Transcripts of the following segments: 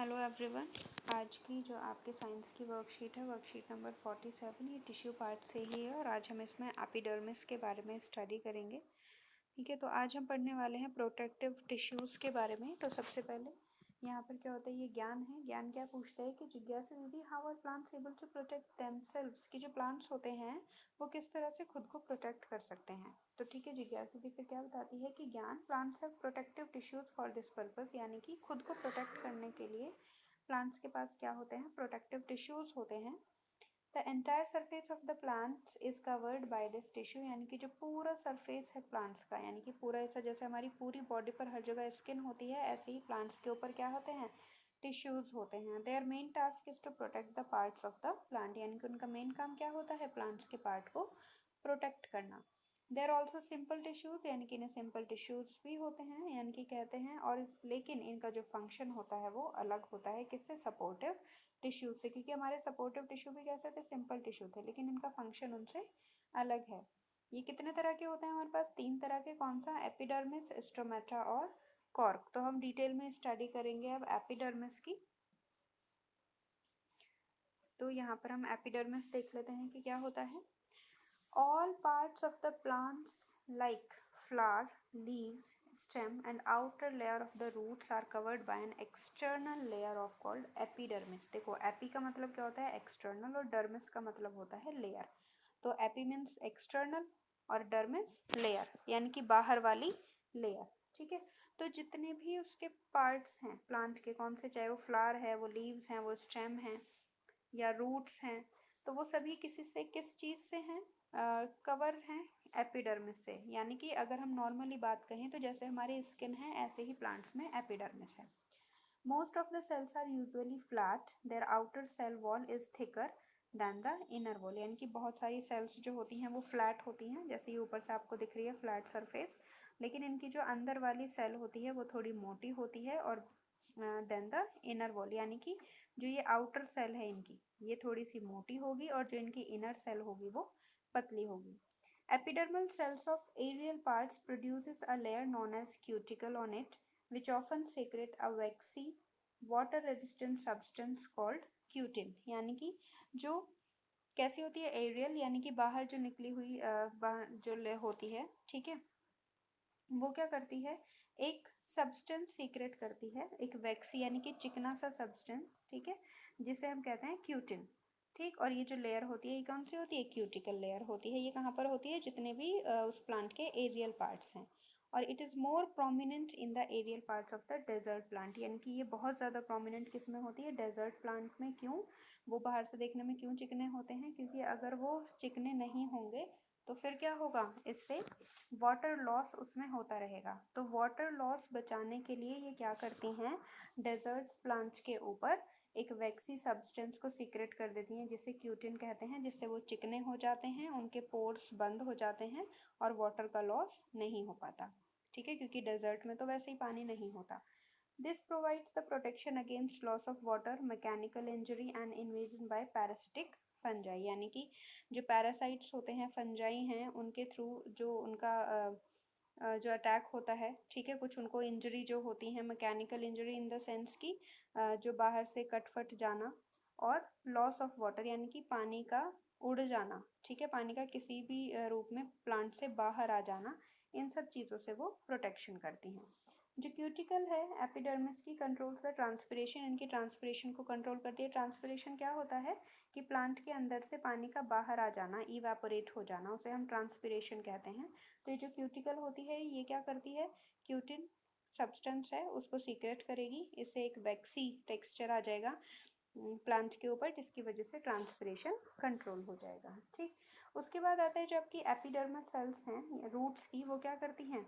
Hello everyone. आज की जो आपके साइंस की वर्कशीट है, वर्कशीट नंबर 47, ये टिश्यू पार्ट से ही है और आज हम इसमें एपिडर्मिस के बारे में स्टडी करेंगे। ठीक है, तो आज हम पढ़ने वाले हैं प्रोटेक्टिव टिश्यूज़ के बारे में। तो सबसे पहले यहाँ पर क्या होता है, ये ज्ञान है। ज्ञान क्या पूछता है कि जिज्ञासा दीदी, how are plants able to protect themselves, कि जो प्लांट्स होते हैं वो किस तरह से खुद को प्रोटेक्ट कर सकते हैं। तो ठीक है, जिज्ञासा दीदी फिर क्या बताती है कि ज्ञान, plants have protective tissues for this purpose, यानी कि खुद को प्रोटेक्ट करने के लिए प्लांट्स के पास क्या होते हैं, प्रोटेक्टिव टिश्यूज होते हैं। The entire surface of the plants is covered by this tissue, यानी कि जो पूरा सरफेस है प्लांट्स का, यानी कि पूरा ऐसा जैसे हमारी पूरी बॉडी पर हर जगह स्किन होती है, ऐसे ही प्लांट्स के ऊपर क्या होते हैं, टिश्यूज होते हैं। Their main task is to protect the parts of the plant, यानी कि उनका मेन काम क्या होता है, प्लांट्स के पार्ट को प्रोटेक्ट करना। देर ऑल्सो सिंपल टिश्यूज, यानी कि इन्हें सिंपल टिश्यूज भी होते हैं, यानी कि कहते हैं, और लेकिन इनका जो फंक्शन होता है वो अलग होता है, किससे, सपोर्टिव टिश्यू से, क्योंकि हमारे सपोर्टिव टिश्यू भी कैसे थे, सिंपल टिश्यू थे, लेकिन इनका फंक्शन उनसे अलग है। ये कितने तरह के होते हैं हमारे पास, 3 तरह के। कौन सा, एपिडर्मिस, स्टोमेटा और कॉर्क। तो हम डिटेल में स्टडी करेंगे अब एपिडर्मिस की। तो यहाँ पर हम एपिडर्मिस देख लेते हैं कि क्या होता है। All parts of the plants like flower, leaves, stem and outer layer of the roots are covered by an external layer of called epidermis। देखो, एपी का मतलब क्या होता है, एक्सटर्नल, और डर्मिस का मतलब होता है लेयर। तो एपी मीन्स एक्सटर्नल और डर्मिस लेयर, यानी कि बाहर वाली लेयर। ठीक है, तो जितने भी उसके पार्ट्स हैं प्लांट के, कौन से, चाहे वो फ्लावर है, वो लीव्स हैं, वो स्टेम है या रूट्स हैं, तो वो सभी किसी से, किस चीज़ से हैं, कवर हैं, एपिडर्मिस से। यानी कि अगर हम नॉर्मली बात कहें तो जैसे हमारी स्किन है, ऐसे ही प्लांट्स में एपिडर्मिस है। Most of the cells are usually flat, their outer cell wall is thicker than the inner wall, यानी कि बहुत सारी सेल्स जो होती हैं वो फ्लैट होती हैं, जैसे ये ऊपर से आपको दिख रही है फ्लैट सरफेस, लेकिन इनकी जो अंदर वाली सेल होती है वो थोड़ी मोटी होती है, और देन द इनर वॉल, यानी कि जो ये आउटर सेल है इनकी, ये थोड़ी सी मोटी होगी, और जो इनकी इनर सेल होगी वो पतली होगी। Epidermal cells of aerial parts produces a layer known as cuticle on it, which often secrete a waxy water resistant substance called cutin, यानी कि जो कैसी होती है, एरियल, यानी कि बाहर जो निकली हुई जो ले होती है, ठीक है, वो क्या करती है, एक सब्सटेंस सीक्रेट करती है, एक वैक्सी यानी कि चिकना सा सब्सटेंस, ठीक है, जिसे हम कहते हैं क्यूटिन। ठीक, और ये जो लेयर होती है ये कौन सी होती है, क्यूटिकल लेयर होती है। ये कहाँ पर होती है, जितने भी उस प्लांट के एरियल पार्ट्स हैं। और it is more prominent in the aerial parts of the desert plant, यानी कि ये बहुत ज़्यादा प्रोमिनेंट किस में होती है, डेजर्ट प्लांट में। क्यों, वो बाहर से देखने में क्यों चिकने होते हैं, क्योंकि अगर वो चिकने नहीं होंगे तो फिर क्या होगा, इससे वाटर लॉस उसमें होता रहेगा। तो वाटर लॉस बचाने के लिए ये क्या करती हैं, डेजर्ट्स प्लांट्स के ऊपर एक वैक्सी सब्सटेंस को सीक्रेट कर देती हैं, जिसे क्यूटिन कहते हैं, जिससे वो चिकने हो जाते हैं, उनके पोर्स बंद हो जाते हैं और वाटर का लॉस नहीं हो पाता। ठीक है, क्योंकि डेजर्ट में तो वैसे ही पानी नहीं होता। This provides the protection against loss of water, mechanical injury and invasion by parasitic fungi, यानी कि जो पैरासाइट्स होते हैं, फंजाई हैं, उनके थ्रू जो उनका जो अटैक होता है, ठीक है, कुछ उनको इंजरी जो होती है, mechanical injury in the sense की जो बाहर से कट फट जाना, और लॉस ऑफ वाटर यानी कि पानी का उड़ जाना, ठीक है, पानी का किसी भी रूप में प्लांट से बाहर आ जाना, इन सब चीज़ों से वो प्रोटेक्शन करती हैं। जो क्यूटिकल है एपिडर्मिस की, कंट्रोल्स द ट्रांसपिरेशन, इनकी ट्रांसपिरेशन को कंट्रोल करती है। ट्रांसपिरेशन क्या होता है कि प्लांट के अंदर से पानी का बाहर आ जाना, इवेपोरेट हो जाना, उसे हम ट्रांसपिरेशन कहते हैं। तो ये जो क्यूटिकल होती है ये क्या करती है, क्यूटिन सब्सटेंस है उसको सीक्रेट करेगी, इससे एक वैक्सी टेक्सचर आ जाएगा प्लांट के ऊपर, जिसकी वजह से ट्रांसपिरेशन कंट्रोल हो जाएगा। ठीक, उसके बाद आता है जो आपकी एपिडर्मल सेल्स हैं रूट्स की, वो क्या करती हैं,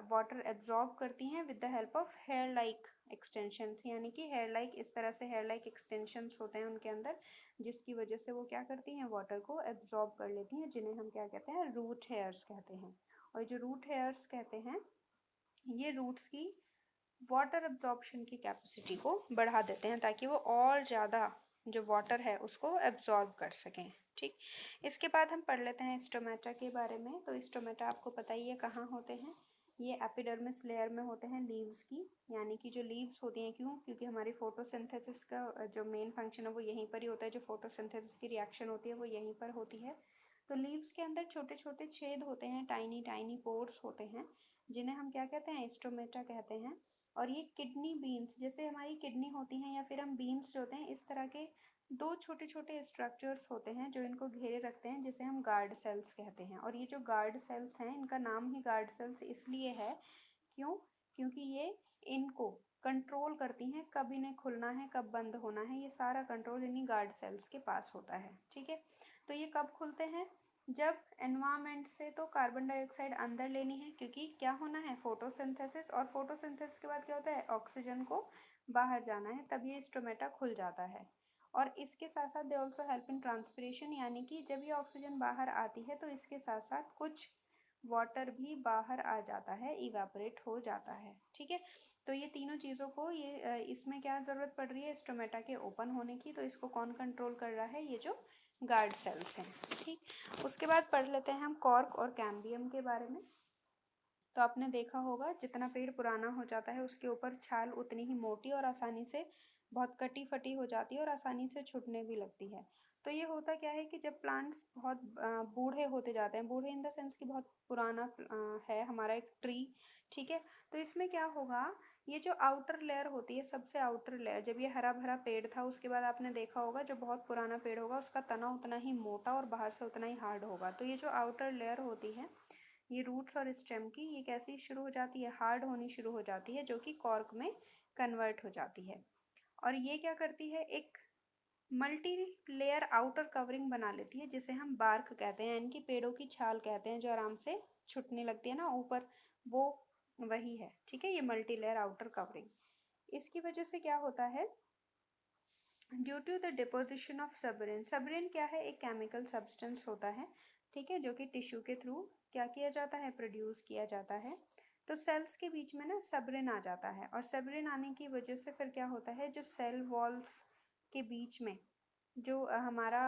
वाटर एब्जॉर्ब करती हैं with the help of hair like extension, यानी कि हेयर लाइक, इस तरह से हेयर लाइक एक्सटेंशंस होते हैं उनके अंदर, जिसकी वजह से वो क्या करती हैं, वाटर को एब्जॉर्ब कर लेती हैं, जिन्हें हम क्या कहते हैं, रूट हेयर्स कहते हैं। और जो रूट हेयर्स कहते हैं, ये रूट्स की वाटर एब्जॉर्प्शन की कैपेसिटी को बढ़ा देते हैं, ताकि वो और ज़्यादा जो वाटर है उसको एब्जॉर्ब कर सकें। ठीक, इसके बाद हम पढ़ लेते हैं स्टोमेटा के बारे में। तो स्टोमेटा आपको पता ही है कहाँ होते हैं, ये एपिडर्मिस लेयर में होते हैं लीव्स की, यानी कि जो लीव्स होती हैं, क्यों? क्योंकि हमारी फोटोसिंथेसिस का जो मेन फंक्शन है वो यहीं पर ही होता है, जो फोटोसिंथेसिस की रिएक्शन होती है वो यहीं पर होती है। तो लीव्स के अंदर छोटे छोटे छेद होते हैं, टाइनी टाइनी पोर्स होते हैं, जिन्हें हम क्या कहते हैं? स्टोमेटा कहते हैं। और ये किडनी बीन्स, जैसे हमारी किडनी होती हैं या फिर हम बीन्स जो होते हैं, इस तरह के दो छोटे छोटे स्ट्रक्चर्स होते हैं जो इनको घेरे रखते हैं, जिसे हम गार्ड सेल्स कहते हैं। और ये जो गार्ड सेल्स हैं, इनका नाम ही गार्ड सेल्स इसलिए है, क्यों? क्योंकि ये इनको कंट्रोल करती हैं, कब इन्हें खुलना है कब बंद होना है, ये सारा कंट्रोल इन्हीं गार्ड सेल्स के पास होता है। ठीक है, तो ये कब खुलते हैं? जब एनवायरनमेंट से तो कार्बन डाइऑक्साइड अंदर लेनी है, क्योंकि क्या होना है? फोटोसिंथेसिस, और फोटोसिंथेसिस के बाद क्या होता है? ऑक्सीजन को बाहर जाना है, तब ये स्टोमेटा खुल जाता है। और इसके साथ साथ they also help in transpiration, यानी कि जब ये ऑक्सीजन बाहर आती है तो इसके साथ साथ कुछ वाटर भी बाहर आ जाता है, इवेपोरेट हो जाता है। ठीक है, तो ये तीनों चीज़ों को इसमें क्या ज़रूरत पड़ रही है? स्टोमेटा के ओपन होने की। तो इसको कौन कंट्रोल कर रहा है? ये जो गार्ड सेल्स हैं। ठीक, उसके बाद पढ़ लेते हैं हम कॉर्क और कैम्बियम के बारे में। तो आपने देखा होगा, जितना पेड़ पुराना हो जाता है उसके ऊपर छाल उतनी ही मोटी और आसानी से बहुत कटी फटी हो जाती है और आसानी से छूटने भी लगती है। तो ये होता क्या है कि जब प्लांट्स बहुत बूढ़े होते जाते हैं, बूढ़े इन द सेंस कि बहुत पुराना है हमारा एक ट्री, ठीक है, तो इसमें क्या होगा? ये जो आउटर लेयर होती है, सबसे आउटर लेयर, जब ये हरा भरा पेड़ था उसके बाद आपने देखा होगा जो बहुत पुराना पेड़ होगा उसका तना उतना ही मोटा और बाहर से उतना ही हार्ड होगा। तो ये जो आउटर लेयर होती है, ये रूट्स और स्टेम की, ये कैसी शुरू हो जाती है? हार्ड होनी शुरू हो जाती है, जो कि कॉर्क में कन्वर्ट हो जाती है। और ये क्या करती है? एक मल्टी लेयर आउटर कवरिंग बना लेती है, जिसे हम बार्क कहते हैं, इनकी पेड़ों की छाल कहते हैं, जो आराम से छुटने लगती है ना ऊपर, वो वही है। ठीक है, ये मल्टी लेयर आउटर कवरिंग। इसकी वजह से क्या होता है? Due to the deposition of suberin, suberin क्या है? एक केमिकल सब्सटेंस होता है, ठीक है, जो कि टिश्यू के थ्रू क्या किया जाता है? प्रोड्यूस किया जाता है। तो सेल्स के बीच में ना सबरिन आ जाता है, और सबरिन आने की वजह से फिर क्या होता है? जो सेल वॉल्स के बीच में जो हमारा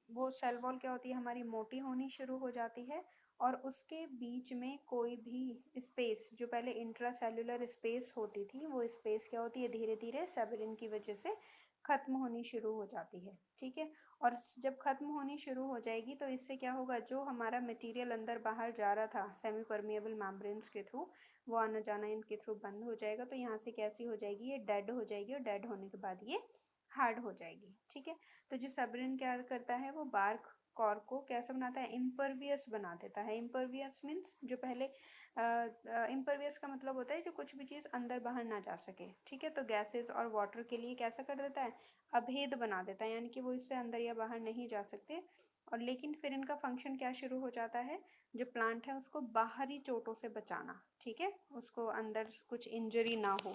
वो सेल वॉल क्या होती है? हमारी मोटी होनी शुरू हो जाती है, और उसके बीच में कोई भी स्पेस, जो पहले इंट्रा सेल्यूलर स्पेस होती थी, वो स्पेस क्या होती है? धीरे धीरे सबरिन की वजह से खत्म होनी शुरू हो जाती है। ठीक है, और जब खत्म होनी शुरू हो जाएगी तो इससे क्या होगा? जो हमारा मटेरियल अंदर बाहर जा रहा था सेमी परमिएबल मेम्ब्रेन्स के थ्रू, वो आना जाना इनके थ्रू बंद हो जाएगा। तो यहाँ से कैसी हो जाएगी? ये डेड हो जाएगी, और डेड होने के बाद ये हार्ड हो जाएगी। ठीक है, तो जो सबरिन क्या करता है? वो बार्क कॉर्क को कैसा बनाता है? इम्परवियस बना देता है। इम्परवियस मीन्स जो पहले इम्परवियस का मतलब होता है जो कुछ भी चीज़ अंदर बाहर ना जा सके। ठीक है, तो गैसेस और वाटर के लिए कैसा कर देता है? अभेद बना देता है, यानी कि वो इससे अंदर या बाहर नहीं जा सकते। और लेकिन फिर इनका फंक्शन क्या शुरू हो जाता है? जो प्लांट है उसको बाहरी चोटों से बचाना, ठीक है, उसको अंदर कुछ इंजरी ना हो,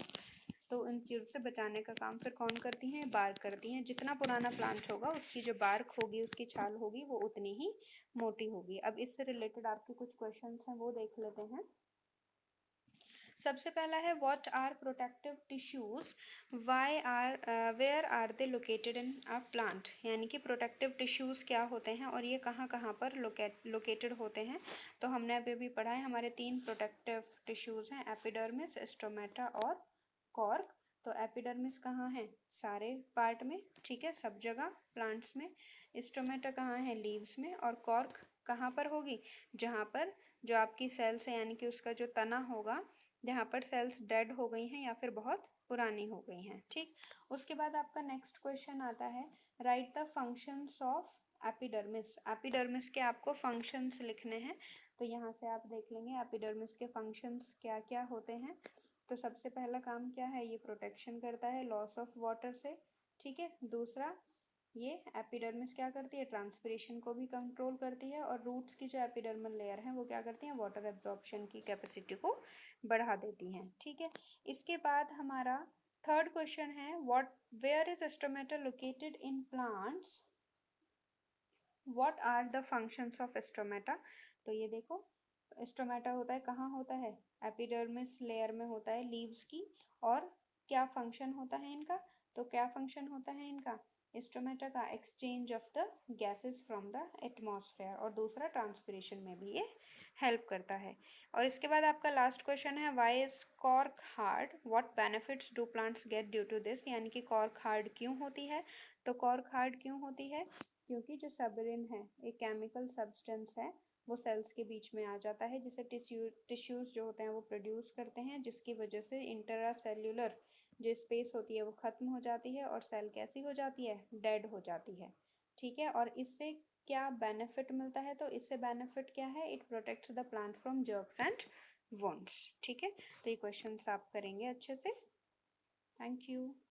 तो उन चीज़ों से बचाने का काम फिर कौन करती हैं? बार्क करती हैं। जितना पुराना प्लांट होगा उसकी जो बार्क होगी, उसकी छाल होगी, वो उतनी ही मोटी होगी। अब इससे रिलेटेड आपके कुछ क्वेश्चंस हैं, वो देख लेते हैं। सबसे पहला है, what are protective tissues, why are where are they located in a plant, यानी कि प्रोटेक्टिव टिश्यूज़ क्या होते हैं और ये कहाँ कहाँ पर लोकेटेड होते हैं। तो हमने अभी भी पढ़ा है, हमारे 3 प्रोटेक्टिव टिश्यूज़ हैं, एपिडर्मिस, स्टोमेटा और कॉर्क। तो एपिडर्मिस कहाँ है? सारे पार्ट में, ठीक है, सब जगह प्लांट्स में। स्टोमेटा कहाँ है? लीव्स में। और कॉर्क कहाँ पर होगी? जहाँ पर जो आपकी सेल्स है, यानी कि उसका जो तना होगा, जहाँ पर सेल्स डेड हो गई हैं या फिर बहुत पुरानी हो गई हैं। ठीक, उसके बाद आपका नेक्स्ट क्वेश्चन आता है, right the functions of epidermis. Epidermis के आपको फंक्शंस लिखने हैं, तो यहाँ से आप देख लेंगे एपिडर्मिस के फंक्शंस क्या क्या होते हैं। तो सबसे पहला काम क्या है? ये प्रोटेक्शन करता है लॉस ऑफ वाटर से, ठीक है। दूसरा, ये एपिडर्मिस क्या करती है? ट्रांसपिरेशन को भी कंट्रोल करती है, और रूट्स की जो एपिडर्मल लेयर है वो क्या करती हैं? वाटर एब्जॉर्प्शन की कैपेसिटी को बढ़ा देती हैं। ठीक है, इसके बाद हमारा थर्ड क्वेश्चन है, what where is stomata located in plants, what are the functions of stomata. तो ये देखो, स्टोमेटा होता है, कहाँ होता है? एपिडर्मिस लेयर में होता है, लीव्स की। और क्या फंक्शन होता है इनका? तो क्या फंक्शन होता है इनका? स्टोमेटा का exchange of the gases from the atmosphere, और दूसरा ट्रांसपिरेशन में भी ये हेल्प करता है। और इसके बाद आपका लास्ट क्वेश्चन है, why is cork hard, what benefits do plants get due to this, यानी कि कॉर्क हार्ड क्यों होती है। तो कॉर्क हार्ड क्यों होती है, क्योंकि जो सबरिन है एक केमिकल सब्सटेंस है, वो सेल्स के बीच में आ जाता है, जिसे टिश्यूज़ जो होते हैं वो प्रोड्यूस करते हैं, जिसकी वजह से इंट्रा सेल्यूलर जो स्पेस होती है वो ख़त्म हो जाती है और सेल कैसी हो जाती है, डेड हो जाती है। ठीक है, और इससे क्या बेनिफिट मिलता है, तो इससे बेनिफिट क्या है, it protects the plant from jerks and wounds. ठीक है, तो ये क्वेश्चंस आप करेंगे अच्छे से। Thank you.